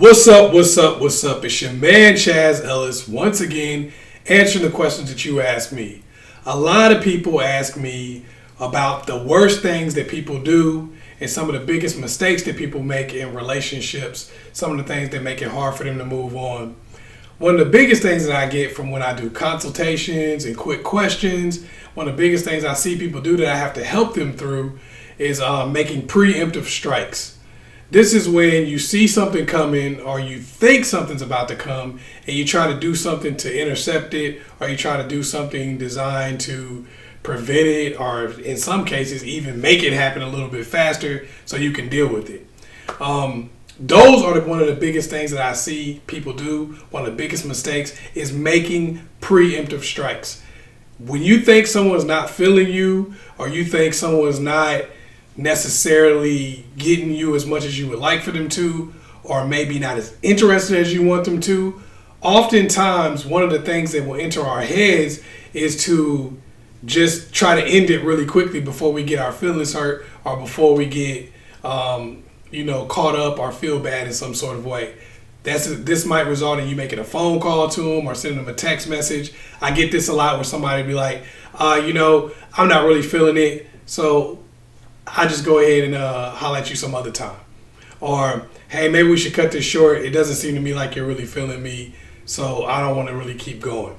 What's up, what's up, what's up? It's your man ChazzEllis once again answering the questions that you asked me. A lot of people ask me about the worst things that people do and some of the biggest mistakes that people make in relationships, some of the things that make it hard for them to move on. One of the biggest things that I get from when I do consultations and quick questions, one of the biggest things I see people do that I have to help them through is making preemptive strikes. This is when you see something coming or you think something's about to come and you try to do something to intercept it, or you try to do something designed to prevent it, or in some cases even make it happen a little bit faster so you can deal with it. Those are one of the biggest things that I see people do. One of the biggest mistakes is making preemptive strikes. When you think someone's not feeling you, or you think someone's not necessarily getting you as much as you would like for them to, or maybe not as interested as you want them to, oftentimes one of the things that will enter our heads is to just try to end it really quickly before we get our feelings hurt, or before we get caught up or feel bad in some sort of way. This might result in you making a phone call to them or sending them a text message. I get this a lot where somebody be like, I'm not really feeling it, so I just go ahead and holler at you some other time. Or, hey, maybe we should cut this short. It doesn't seem to me like you're really feeling me, so I don't want to really keep going.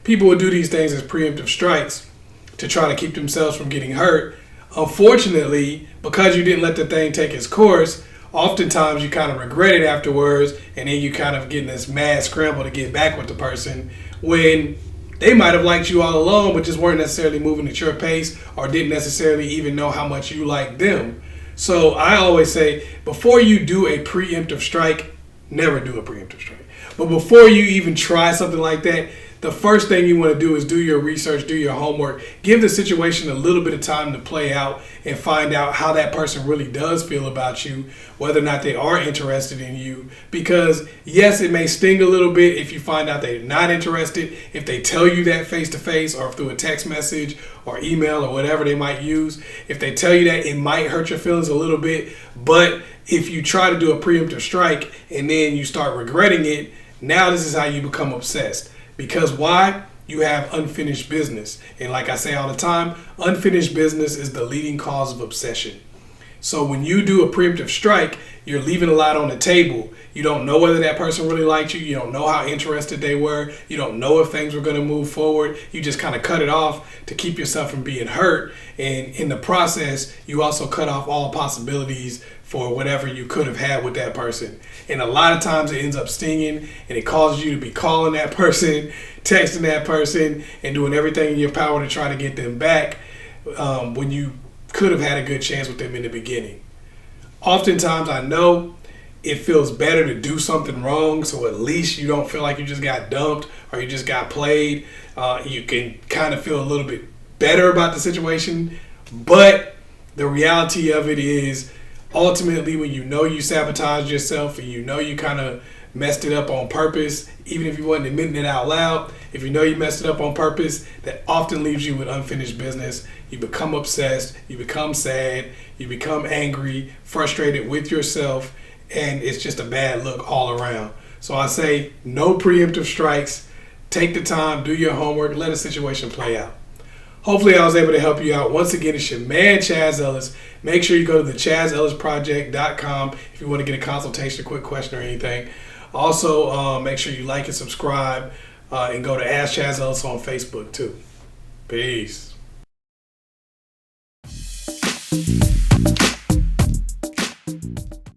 People will do these things as preemptive strikes to try to keep themselves from getting hurt. Unfortunately, because you didn't let the thing take its course, oftentimes you kind of regret it afterwards, and then you kind of get in this mad scramble to get back with the person when they might have liked you all along, but just weren't necessarily moving at your pace, or didn't necessarily even know how much you liked them. So I always say, before you do a preemptive strike, never do a preemptive strike. But before you even try something like that, the first thing you want to do is do your research, do your homework, give the situation a little bit of time to play out and find out how that person really does feel about you, whether or not they are interested in you. Because yes, it may sting a little bit if you find out they're not interested, if they tell you that face to face or through a text message or email or whatever they might use. If they tell you that, it might hurt your feelings a little bit. But if you try to do a preemptive strike and then you start regretting it, now this is how you become obsessed. Because why? You have unfinished business. And like I say all the time, unfinished business is the leading cause of obsession. So when you do a preemptive strike, you're leaving a lot on the table. You don't know whether that person really liked you. You don't know how interested they were. You don't know if things were going to move forward. You just kind of cut it off to keep yourself from being hurt. And in the process, you also cut off all possibilities for whatever you could have had with that person. And a lot of times it ends up stinging, and it causes you to be calling that person, texting that person, and doing everything in your power to try to get them back when you could have had a good chance with them in the beginning. Oftentimes, I know it feels better to do something wrong, so at least you don't feel like you just got dumped or you just got played. You can kind of feel a little bit better about the situation, but the reality of it is, ultimately, when you know you sabotaged yourself and you know you kind of messed it up on purpose, even if you wasn't admitting it out loud, if you know you messed it up on purpose, that often leaves you with unfinished business. You become obsessed, you become sad, you become angry, frustrated with yourself, and it's just a bad look all around. So I say, no preemptive strikes. Take the time, do your homework, let a situation play out. Hopefully I was able to help you out. Once again, it's your man ChazzEllis. Make sure you go to the ChazzEllisProject.com if you want to get a consultation, a quick question, or anything. Also, make sure you like and subscribe, and go to AskChazzEllis on Facebook too. Peace.